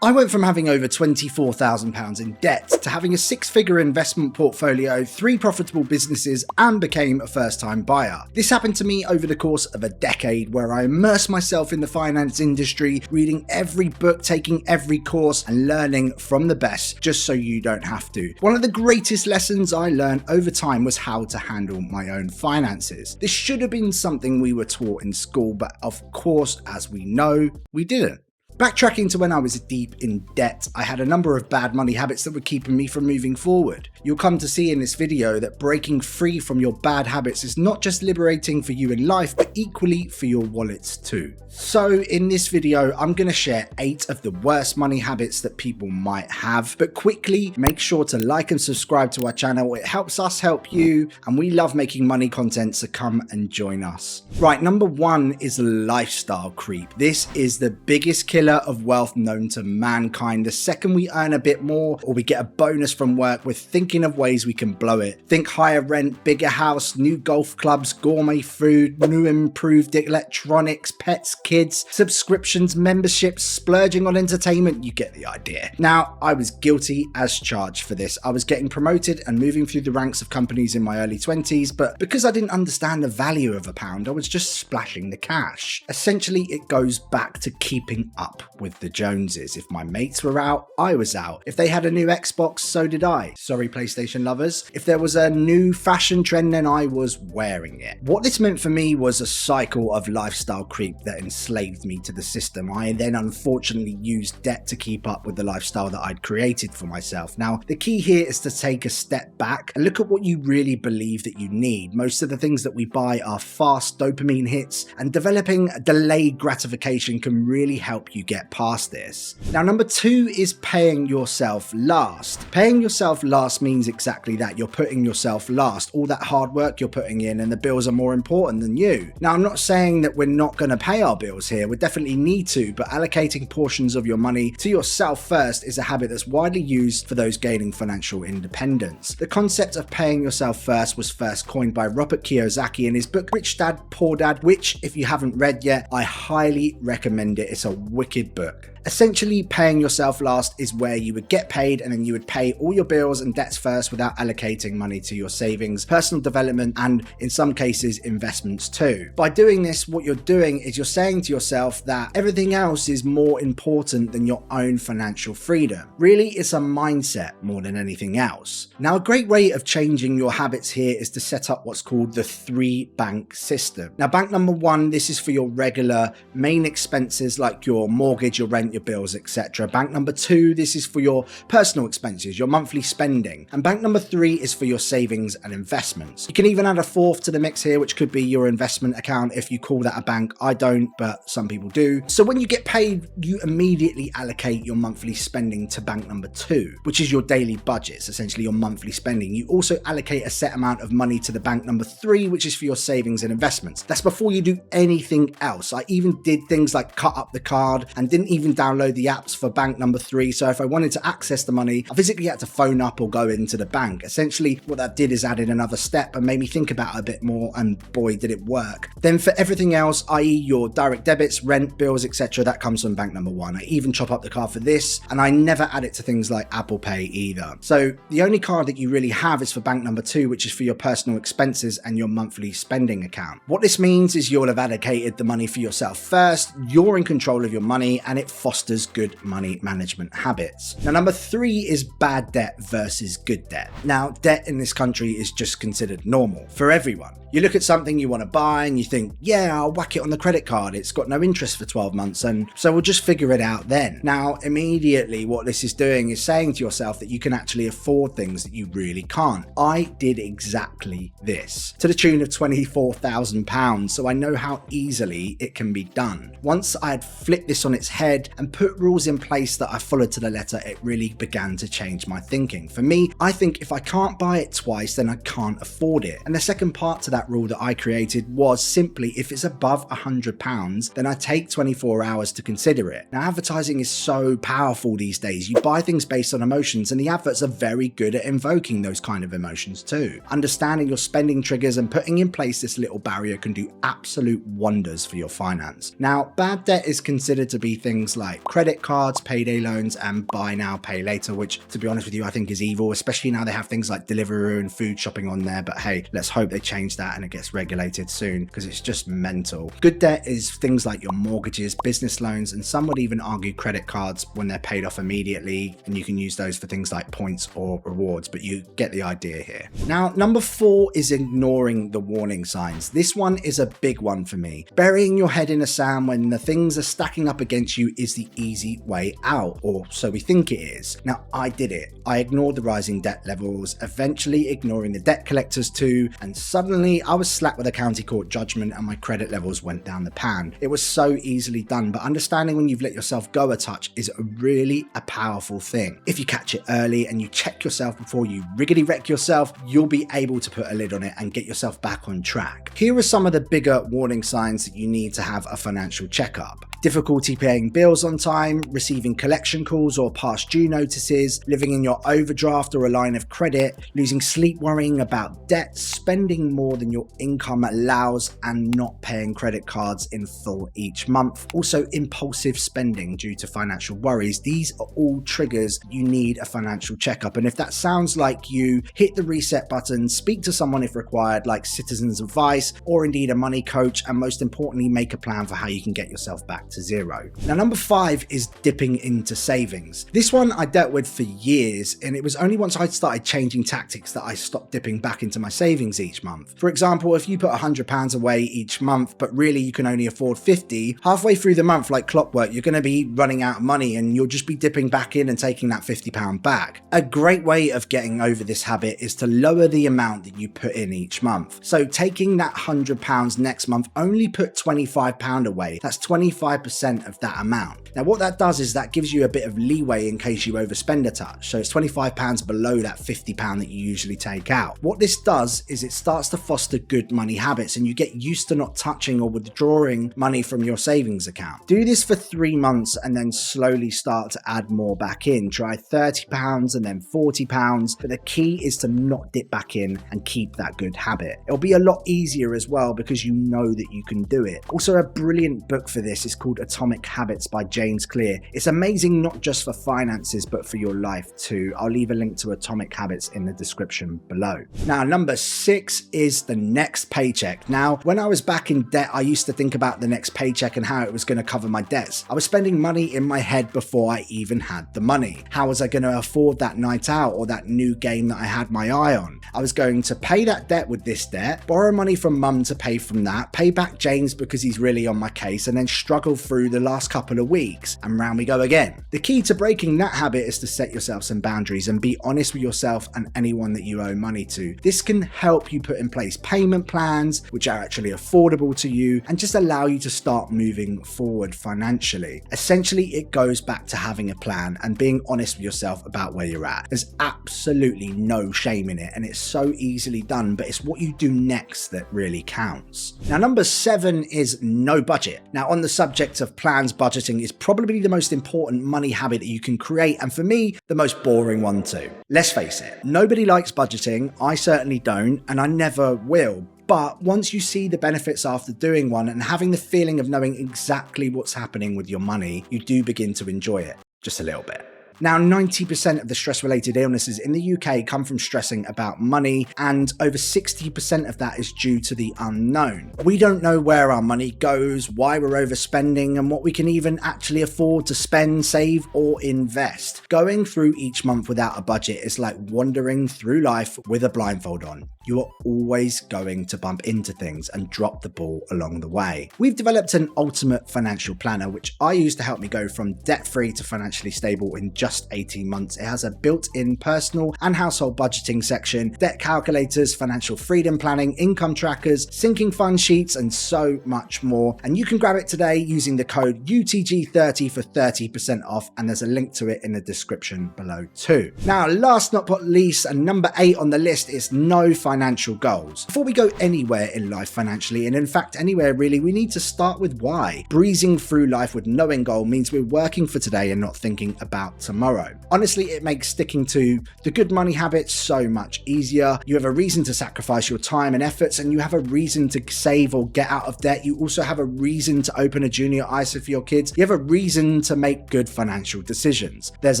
I went from having over £24,000 in debt to having a six-figure investment portfolio, 3 profitable businesses, and became a first-time buyer. This happened to me over the course of a decade where I immersed myself in the finance industry, reading every book, taking every course, and learning from the best just so you don't have to. One of the greatest lessons I learned over time was how to handle my own finances. This should have been something we were taught in school, but of course, as we know, we didn't. Backtracking to when I was deep in debt, I had a number of bad money habits that were keeping me from moving forward. You'll come to see in this video that breaking free from your bad habits is not just liberating for you in life, but equally for your wallets too. So in this video, I'm going to share 8 of the worst money habits that people might have, but quickly make sure to like and subscribe to our channel. It helps us help you, and we love making money content, so come and join us. Right, number 1 is lifestyle creep. This is the biggest killer of wealth known to mankind. The second we earn a bit more or we get a bonus from work, we're thinking of ways we can blow it. Think higher rent, bigger house, new golf clubs, gourmet food, new improved electronics, pets, kids, subscriptions, memberships, splurging on entertainment. You get the idea. Now, I was guilty as charged for this. I was getting promoted and moving through the ranks of companies in my early 20s, but because I didn't understand the value of a pound, I was just splashing the cash. Essentially, it goes back to keeping up with the Joneses. If my mates were out, I was out. If they had a new Xbox, so did I. Sorry, PlayStation lovers. If there was a new fashion trend, then I was wearing it. What this meant for me was a cycle of lifestyle creep that enslaved me to the system. I then unfortunately used debt to keep up with the lifestyle that I'd created for myself. Now, the key here is to take a step back and look at what you really believe that you need. Most of the things that we buy are fast dopamine hits, and developing delayed gratification can really help you get past this. Now, number 2 is paying yourself last. Paying yourself last means exactly that. You're putting yourself last. All that hard work you're putting in, and the bills are more important than you. Now, I'm not saying that we're not going to pay our bills here. We definitely need to, but allocating portions of your money to yourself first is a habit that's widely used for those gaining financial independence. The concept of paying yourself first was first coined by Robert Kiyosaki in his book Rich Dad, Poor Dad, which, if you haven't read yet, I highly recommend it. It's a wicked book. Essentially, paying yourself last is where you would get paid and then you would pay all your bills and debts first without allocating money to your savings, personal development, and in some cases, investments too. By doing this, what you're doing is you're saying to yourself that everything else is more important than your own financial freedom. Really, it's a mindset more than anything else. Now, a great way of changing your habits here is to set up what's called the 3-bank system. Now, bank number 1, this is for your regular main expenses like your mortgage, your rent, your bills, etc. Bank number 2, this is for your personal expenses, your monthly spending. And bank number 3 is for your savings and investments. You can even add a 4th to the mix here, which could be your investment account if you call that a bank. I don't, but some people do. So when you get paid, you immediately allocate your monthly spending to bank number 2, which is your daily budgets, essentially your monthly spending. You also allocate a set amount of money to the bank number 3, which is for your savings and investments. That's before you do anything else. I even did things like cut up the card and didn't even download the apps for bank number 3. So if I wanted to access the money, I physically had to phone up or go into the bank. Essentially, what that did is added another step and made me think about it a bit more, and boy, did it work. Then for everything else, i.e. your direct debits, rent, bills, etc., that comes from bank number 1. I even chop up the card for this, and I never add it to things like Apple Pay either. So the only card that you really have is for bank number 2, which is for your personal expenses and your monthly spending account. What this means is you'll have allocated the money for yourself first, you're in control of your money, and it fosters good money management habits. Now, number 3 is bad debt versus good debt. Now, debt in this country is just considered normal for everyone. You look at something you want to buy and you think, yeah, I'll whack it on the credit card. It's got no interest for 12 months, and so we'll just figure it out then. Now, immediately what this is doing is saying to yourself that you can actually afford things that you really can't. I did exactly this to the tune of £24,000, so I know how easily it can be done. Once I had flipped this on its head and put rules in place that I followed to the letter, it really began to change my thinking. For me, I think if I can't buy it twice, then I can't afford it. And the second part to that that rule that I created was simply if it's above £100, then I take 24 hours to consider it. Now, advertising is so powerful these days. You buy things based on emotions, and the adverts are very good at invoking those kind of emotions too. Understanding your spending triggers and putting in place this little barrier can do absolute wonders for your finance. Now, bad debt is considered to be things like credit cards, payday loans, and buy now, pay later, which, to be honest with you, I think is evil, especially now they have things like Deliveroo and food shopping on there. But hey, let's hope they change that and it gets regulated soon, because it's just mental. Good debt is things like your mortgages, business loans, and some would even argue credit cards when they're paid off immediately, and you can use those for things like points or rewards, but you get the idea here. Now, number 4 is ignoring the warning signs. This one is a big one for me. Burying your head in the sand when the things are stacking up against you is the easy way out, or so we think it is. Now, I did it. I ignored the rising debt levels, eventually ignoring the debt collectors too, and suddenly I was slapped with a county court judgment and my credit levels went down the pan. It was so easily done, but understanding when you've let yourself go a touch is really a powerful thing. If you catch it early and you check yourself before you riggedy wreck yourself, you'll be able to put a lid on it and get yourself back on track. Here are some of the bigger warning signs that you need to have a financial checkup. Difficulty paying bills on time, receiving collection calls or past due notices, living in your overdraft or a line of credit, losing sleep worrying about debt, spending more than your income allows, and not paying credit cards in full each month. Also, impulsive spending due to financial worries. These are all triggers you need a financial checkup. And if that sounds like you, hit the reset button, speak to someone if required, like Citizens Advice or indeed a money coach, and most importantly, make a plan for how you can get yourself back to zero. Now, number 5 is dipping into savings. This one I dealt with for years, and it was only once I started changing tactics that I stopped dipping back into my savings each month. For example, if you put £100 away each month, but really you can only afford 50, halfway through the month, like clockwork, you're going to be running out of money and you'll just be dipping back in and taking that £50 back. A great way of getting over this habit is to lower the amount that you put in each month. So taking that £100 next month, only put £25 away. That's 25% of that amount. Now, what that does is that gives you a bit of leeway in case you overspend a touch. So it's £25 below that £50 that you usually take out. What this does is it starts to foster good money habits, and you get used to not touching or withdrawing money from your savings account. Do this for 3 months and then slowly start to add more back in. Try £30 and then £40, but the key is to not dip back in and keep that good habit. It'll be a lot easier as well because you know that you can do it. Also, a brilliant book for this is called Atomic Habits by James Clear. It's amazing not just for finances but for your life too. I'll leave a link to Atomic Habits in the description below. Now, number 6 is the next paycheck. Now, when I was back in debt, I used to think about the next paycheck and how it was going to cover my debts. I was spending money in my head before I even had the money. How was I going to afford that night out or that new game that I had my eye on? I was going to pay that debt with this debt, borrow money from mum to pay from that, pay back James because he's really on my case, and then struggle through the last couple of weeks, and round we go again. The key to breaking that habit is to set yourself some boundaries and be honest with yourself and anyone that you owe money to. This can help you put in place payment plans which are actually affordable to you and just allow you to start moving forward financially. Essentially, it goes back to having a plan and being honest with yourself about where you're at. There's absolutely no shame in it, and it's so easily done, but it's what you do next that really counts. Now, number 7 is no budget. Now, on the subject of plans, budgeting is probably the most important money habit that you can create, and for me, the most boring one too. Let's face it, nobody likes budgeting. I certainly don't, and I never will. But once you see the benefits after doing one and having the feeling of knowing exactly what's happening with your money, you do begin to enjoy it just a little bit. Now, 90% of the stress-related illnesses in the UK come from stressing about money, and over 60% of that is due to the unknown. We don't know where our money goes, why we're overspending, and what we can even actually afford to spend, save, or invest. Going through each month without a budget is like wandering through life with a blindfold on. You are always going to bump into things and drop the ball along the way. We've developed an ultimate financial planner, which I use to help me go from debt-free to financially stable in just just 18 months. It has a built-in personal and household budgeting section, debt calculators, financial freedom planning, income trackers, sinking fund sheets, and so much more. And you can grab it today using the code UTG30 for 30% off, and there's a link to it in the description below too. Now, last not but least, and number 8 on the list is no financial goals. Before we go anywhere in life financially, and in fact anywhere really, we need to start with why. Breezing through life with no end goal means we're working for today and not thinking about tomorrow. Honestly, it makes sticking to the good money habits so much easier. You have a reason to sacrifice your time and efforts, and you have a reason to save or get out of debt. You also have a reason to open a junior ISA for your kids. You have a reason to make good financial decisions. There's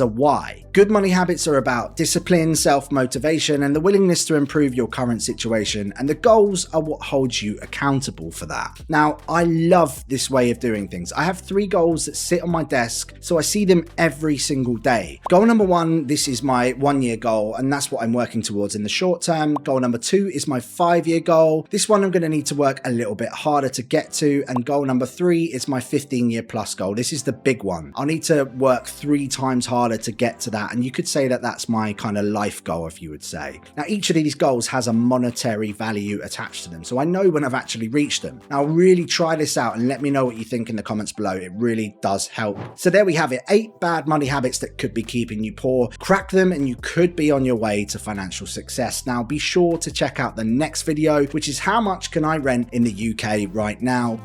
a why. Good money habits are about discipline, self-motivation, and the willingness to improve your current situation, and the goals are what holds you accountable for that. Now, I love this way of doing things. I have 3 goals that sit on my desk, so I see them every single day. Goal number 1, this is my 1-year goal, and that's what I'm working towards in the short term. Goal number 2 is my 5-year goal. This one I'm going to need to work a little bit harder to get to, and goal number 3 is my 15-year plus goal. This is the big one. I'll need to work 3 times harder to get to that, and you could say that that's my kind of life goal, if you would say. Now, each of these goals has a monetary value attached to them, so I know when I've actually reached them. Now, really try this out and let me know what you think in the comments below. It really does help. So there we have it, 8 bad money habits that could be keeping you poor. Crack them and you could be on your way to financial success. Now, be sure to check out the next video, which is how much can I rent in the UK right now.